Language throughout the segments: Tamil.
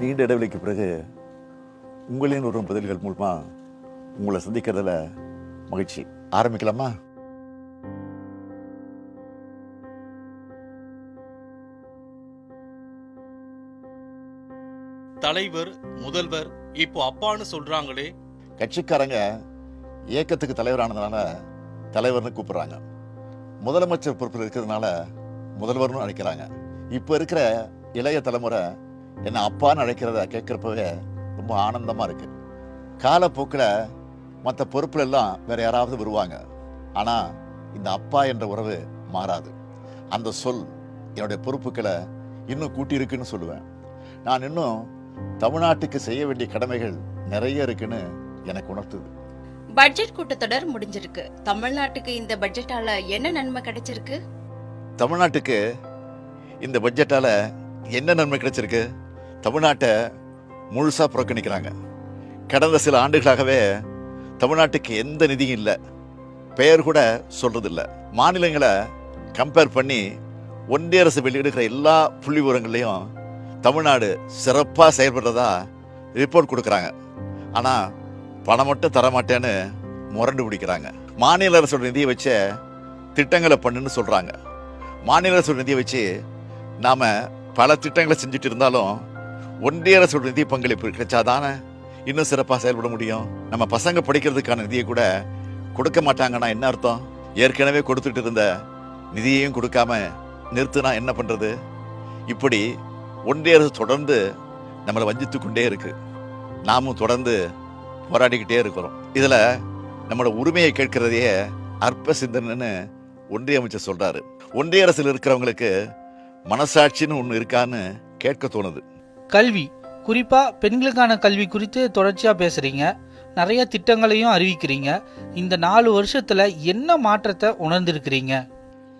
நீண்ட இடைவெளிக்கு பிறகு உங்களின் ஒரு பதில்கள் மூலமா உங்களை சந்திக்கிறதுல மகிழ்ச்சி. ஆரம்பிக்கலாமா? தலைவர், முதல்வர், இப்போ அப்பான்னு சொல்றாங்களே. கட்சிக்காரங்க இயக்கத்துக்கு தலைவரானதுனால தலைவர்னு கூப்பிடுறாங்க. முதலமைச்சர் பொறுப்பில் இருக்கிறதுனால முதல்வர்னு அழைக்கிறாங்க. இப்போ இருக்கிற இளைய தலைமுறை என்ன அப்பான்னு அழைக்கிறத கேட்குறப்பவே ரொம்ப ஆனந்தமா இருக்கு. காலப்போக்கில் மற்ற பொறுப்புல எல்லாம் வேற யாராவது வருவாங்க. ஆனா இந்த அப்பா என்ற உறவு மாறாது. அந்த சொல் என்னுடைய பொறுப்புகளை இன்னும் கூட்டியிருக்குன்னு சொல்லுவேன். நான் இன்னும் தமிழ்நாட்டுக்கு செய்ய வேண்டிய கடமைகள் நிறைய இருக்குன்னு எனக்கு உணர்த்துது. பட்ஜெட் கூட்டத்தொடர் முடிஞ்சிருக்கு. தமிழ்நாட்டுக்கு இந்த பட்ஜெட்டால என்ன நன்மை கிடைச்சிருக்கு? தமிழ்நாட்டுக்கு இந்த பட்ஜெட்டால என்ன நன்மை கிடைச்சிருக்கு? தமிழ்நாட்டை முழுசா புறக்கணிக்கிறாங்க. கடந்த சில ஆண்டுகளாகவே தமிழ்நாட்டுக்கு எந்த நிதியும் இல்லை, பெயர் கூட சொல்றது இல்லை. மாநிலங்களை கம்பேர் பண்ணி ஒன்றிய அரசு வெளியிடுகிற எல்லா புள்ளி விவரங்களையும் தமிழ்நாடு சிறப்பாக செயல்படுறதா ரிப்போர்ட் கொடுக்குறாங்க. ஆனால் பணம் மட்டும் தரமாட்டேன்னு முரண்டு பிடிக்கிறாங்க. மாநில அரசோட நிதியை வச்ச திட்டங்களை பண்ணுன்னு சொல்கிறாங்க. மாநில அரசோட நிதியை வச்சு நாம் பல திட்டங்களை செஞ்சுட்டு இருந்தாலும் ஒன்றிய அரசோட நிதி பங்களிப்பு கிடைச்சாதானே இன்னும் சிறப்பாக செயல்பட முடியும். நம்ம பசங்க படிக்கிறதுக்கான நிதியை கூட கொடுக்க மாட்டாங்கன்னா என்ன அர்த்தம்? ஏற்கனவே கொடுத்துட்டு இருந்த நிதியையும் கொடுக்காம நிறுத்தினா என்ன பண்ணுறது? இப்படி ஒன்றிய அரசு தொடர்ந்து நம்மளை வஞ்சித்து கொண்டே இருக்கு. நாமும் தொடர்ந்து போராடிக்கிட்டே இருக்கிறோம். இதில் நம்மளோட உரிமையை கேட்கிறதையே அற்ப சிந்தனைன்னு ஒன்றிய அமைச்சர் சொல்றாரு. ஒன்றிய அரசில் இருக்கிறவங்களுக்கு மனசாட்சின்னு ஒன்று இருக்கான்னு கேட்க தோணுது. கல்வி, குறிப்பா பெண்களுக்கான கல்வி குறித்து தொடர்ச்சியா பேசுறீங்க, நிறைய திட்டங்களையும் அறிவிக்கிறீங்க. இந்த 4 வருஷத்துல என்ன மாற்றத்தை உணர்ந்திருக்கிறீங்க?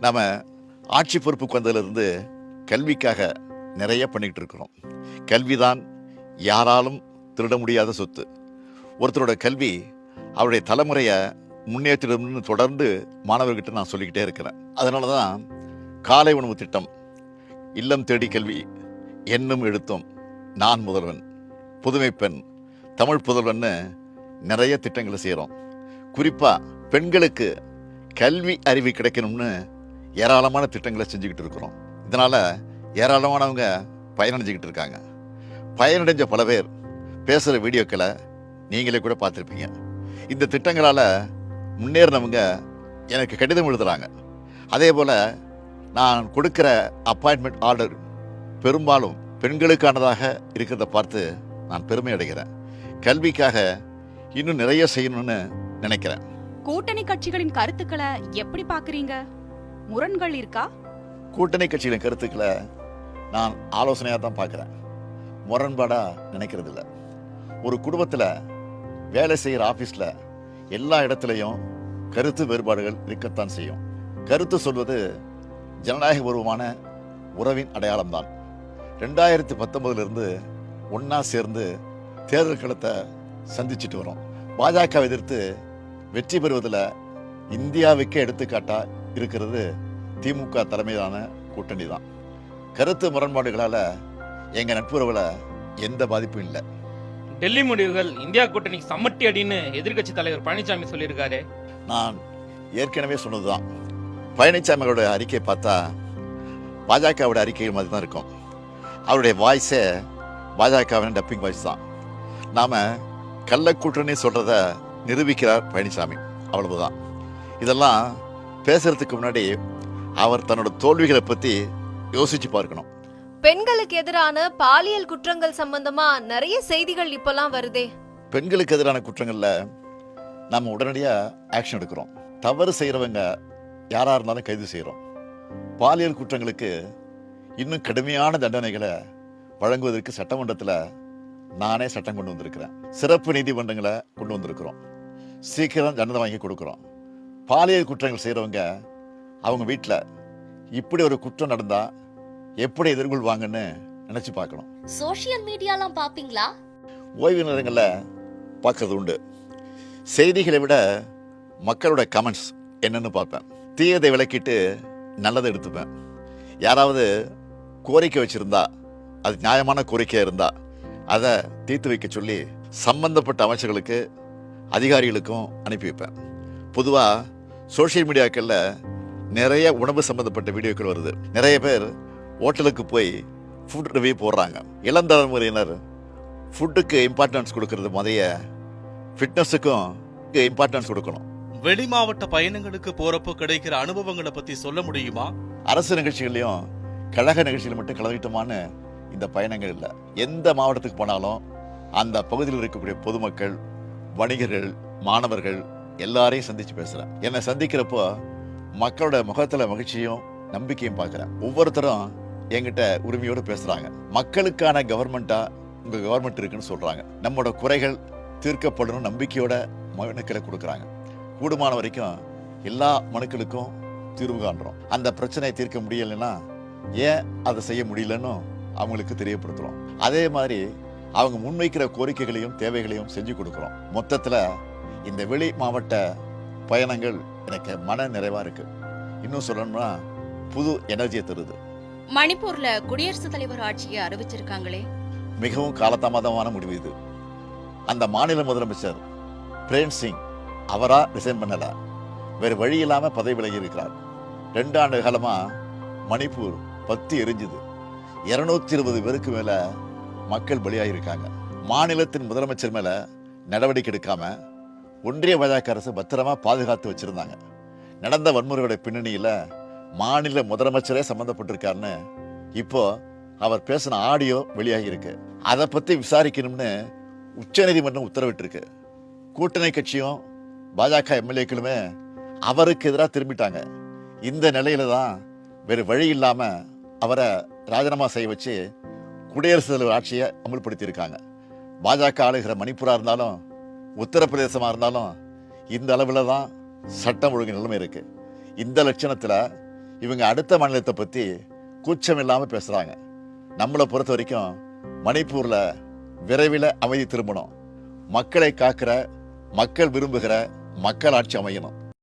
நாம ஆட்சி பொறுப்புக்கு வந்ததிலிருந்து கல்விக்காக நிறைய பண்ணிக்கிட்டு இருக்கிறோம். கல்விதான் யாராலும் திருட முடியாத சொத்து. ஒருத்தரோட கல்வி அவருடைய தலைமுறையை முன்னேற்றம்னு தொடர்ந்து மாணவர்கிட்ட நான் சொல்லிக்கிட்டே இருக்கிறேன். அதனால தான் காலை உணவு திட்டம், இல்லம் தேடி கல்வி, எண்ணும் எழுத்தும், நான் முதல்வன், புதுமை பெண், தமிழ் புதல்வன்னு நிறைய திட்டங்களை செய்கிறோம். குறிப்பாக பெண்களுக்கு கல்வி அறிவு கிடைக்கணும்னு ஏராளமான திட்டங்களை செஞ்சுக்கிட்டு இருக்கிறோம். இதனால் ஏராளமானவங்க பயனடைஞ்சிக்கிட்டு இருக்காங்க. பயனடைஞ்ச பல பேர் பேசுகிற வீடியோக்களை நீங்களே கூட பார்த்துருப்பீங்க. இந்த திட்டங்களால் முன்னேறினவங்க எனக்கு கடிதம் எழுதுகிறாங்க. அதே போல் நான் கொடுக்குற அப்பாயின்மெண்ட் ஆர்டர் பெரும்பாலும் பெண்களுக்கானதாக இருக்கிறத பார்த்து நான் பெருமை அடைகிறேன். கல்விக்காக இன்னும் நிறைய செய்யணும்னு நினைக்கிறேன். கூட்டணி கட்சிகளின் கருத்துக்களை எப்படி பார்க்கறீங்க? முரண்கள் இருக்கா? கூட்டணி கட்சிகளின் கருத்துக்களை நான் ஆலோசனையாக தான் பார்க்குறேன், முரண்பாடாக நினைக்கிறது இல்லை. ஒரு குடும்பத்தில் வேலை செய்கிற ஆஃபீஸில் எல்லா இடத்துலையும் கருத்து வேறுபாடுகள் இருக்கத்தான் செய்யும். கருத்து சொல்வது ஜனநாயக பூர்வமான உறவின் அடையாளம்தான். 2019 ஒன்றா சேர்ந்து தேர்தல் களத்தை சந்திச்சுட்டு வரோம். பாஜக எதிர்த்து வெற்றி பெறுவதில் இந்தியாவுக்கே எடுத்துக்காட்டா இருக்கிறது திமுக தலைமையிலான கூட்டணி தான். கருத்து முரண்பாடுகளால் எங்கள் நட்புறவில் எந்த பாதிப்பும் இல்லை. டெல்லி முடிவுகள் இந்தியா கூட்டணிக்கு சம்மட்டி அடின்னு எதிர்க்கட்சி தலைவர் பழனிசாமி சொல்லியிருக்காரு. நான் ஏற்கனவே சொன்னதுதான். பழனிசாமியோட அறிக்கை பார்த்தா பாஜகவோட அறிக்கை மாதிரி தான் இருக்கும். அவருடைய வாய்ஸே பாஜகவின் டப்பிங் வாய்ஸ் தான். நாம் கள்ளக்கூட்டணி சொல்கிறத நிரூபிக்கிறார் பழனிசாமி, அவ்வளவுதான். இதெல்லாம் பேசுறதுக்கு முன்னாடி அவர் தன்னோட தோல்விகளை பற்றி யோசிச்சு பார்க்கணும். பெண்களுக்கு எதிரான பாலியல் குற்றங்கள் சம்பந்தமா நிறைய செய்திகள் இப்பெல்லாம் வருதே. பெண்களுக்கு எதிரான குற்றங்கள்ல நம்ம உடனடியாக ஆக்ஷன் எடுக்கிறோம். தவறு செய்கிறவங்க யாராக இருந்தாலும் கைது செய்கிறோம். பாலியல் குற்றங்களுக்கு இன்னும் கடுமையான தண்டனைகளை வழங்குவதற்கு சட்டமன்றத்தில் நானே சட்டம் கொண்டு வந்திருக்கிறேன். சிறப்பு நீதிமன்றங்களை கொண்டு வந்திருக்கிறோம். சீக்கிரம் தண்டனை வாங்கி கொடுக்குறோம். பாலியல் குற்றங்கள் செய்கிறவங்க அவங்க வீட்டில் இப்படி ஒரு குற்றம் நடந்தால் எப்படி எதிர்கொள்வாங்கன்னு நினச்சி பார்க்கணும். சோஷியல் மீடியாலாம் பார்ப்பீங்களா? ஓய்வு நேரங்களில் பார்க்கறது உண்டு. செய்திகளை விட மக்களோட கமெண்ட்ஸ் என்னன்னு பார்ப்பேன். தீயதை விளக்கிட்டு நல்லதை எடுத்துப்பேன். யாராவது கோரிக்கை வச்சுருந்தா, அது நியாயமான கோரிக்கையாக இருந்தால் அதை தீர்த்து வைக்க சொல்லி சம்பந்தப்பட்ட அமைச்சர்களுக்கு அதிகாரிகளுக்கும் அனுப்பி வைப்பேன். பொதுவாக சோஷியல் மீடியாக்களில் நிறைய உணவு சம்பந்தப்பட்ட வீடியோக்கள் வருது. நிறைய பேர் ஹோட்டலுக்கு போய் ஃபுட் ரிவ்யூ போடுறாங்க. இளம் தலைமுறையினர் ஃபுட்டுக்கு இம்பார்ட்டன்ஸ் கொடுக்கறது முதைய ஃபிட்னஸுக்கும் இம்பார்ட்டன்ஸ் கொடுக்கணும். வெளி மாவட்ட பயணங்களுக்கு போறப்போ கிடைக்கிற அனுபவங்களை பத்தி சொல்ல முடியுமா? அரசு நிகழ்ச்சிகள்லையும் கழக நிகழ்ச்சிகள் மட்டும் கலந்துட்டோமான்னு இந்த பயணங்கள் இல்லை. எந்த மாவட்டத்துக்கு போனாலும் அந்த பகுதியில் இருக்கக்கூடிய பொதுமக்கள், வணிகர்கள், மாணவர்கள் எல்லாரையும் சந்திச்சு பேசுறேன். என்னை சந்திக்கிறப்போ மக்களோட முகத்துல மகிழ்ச்சியும் நம்பிக்கையும் பார்க்குறேன். ஒவ்வொருத்தரும் என்கிட்ட உரிமையோடு பேசுறாங்க. மக்களுக்கான கவர்மெண்டா உங்க கவர்மெண்ட் இருக்குன்னு சொல்றாங்க. நம்மளோட குறைகள் தீர்க்கப்படணும் நம்பிக்கையோட மனுக்களை கொடுக்குறாங்க. கூடுமான வரைக்கும் எல்லா மனுக்களுக்கும் தீர்வு காண்றோம். அந்த பிரச்சனையை தீர்க்க முடியலைன்னா ஏன் அதை செய்ய முடியலன்னு அவங்களுக்கு தெரியப்படுத்துறோம். அதே மாதிரி அவங்க முன்வைக்கிற கோரிக்கைகளையும் தேவைகளையும் செஞ்சு கொடுக்குறோம். மொத்தத்தில் இந்த வெளி மாவட்ட பயணங்கள் எனக்கு மன நிறைவா இருக்கு. இன்னும் சொல்லணும்னா புது எனர்ஜியை தருது. மணிப்பூர்ல குடியரசுத் தலைவர் ஆட்சியை அறிவிச்சிருக்காங்களே, மிகவும் காலதாமதமான முடிவு இது. அந்த மாநில முதலமைச்சர் பிரேம் சிங் அவரா ரிசைன் பண்ணல, வேறு வழி இல்லாம பதவி விலகி இருக்கிறார். 2 ஆண்டு காலமா மணிப்பூர் பத்தி எரிஞ்சுது. 220 பேருக்கு மேல மக்கள் பலியாயிருக்காங்க. மாநிலத்தின் முதலமைச்சர் மேல நடவடிக்கை எடுக்காம ஒன்றிய பாஜக அரசு பத்திரமா பாதுகாத்து வச்சிருந்தாங்க. நடந்த வன்முறையோட பின்னணியில மாநில முதலமைச்சரே சம்பந்தப்பட்டிருக்காருன்னு இப்போ அவர் பேசின ஆடியோ வெளியாகி இருக்கு. அதை பத்தி விசாரிக்கணும்னு உச்சநீதிமன்றம் உத்தரவிட்டிருக்கு. கூட்டணி கட்சியும் பாஜக எம்எல்ஏக்களுமே அவருக்கு எதிராக திரும்பிட்டாங்க. இந்த நிலையில தான் வேறு வழி இல்லாம அவரை ராஜினாமா செய்ய வச்சு குடியரசுத் தலைவர் ஆட்சியை அமல்படுத்தி இருக்காங்க. பாஜக ஆளுகிற மணிப்பூரா இருந்தாலும் உத்தரப்பிரதேசமா இருந்தாலும் இந்த அளவில் தான் சட்டம் ஒழுங்கு நிலைமை இருக்கு. இந்த லட்சணத்தில் இவங்க அடுத்த மாநிலத்தை பற்றி கூச்சம் இல்லாமல் பேசுகிறாங்க. நம்மளை பொறுத்த வரைக்கும் மணிப்பூரில் விரைவில் அமைதி திரும்பணும். மக்களை காக்கிற, மக்கள் விரும்புகிற மக்கள் ஆட்சி அமையணும்.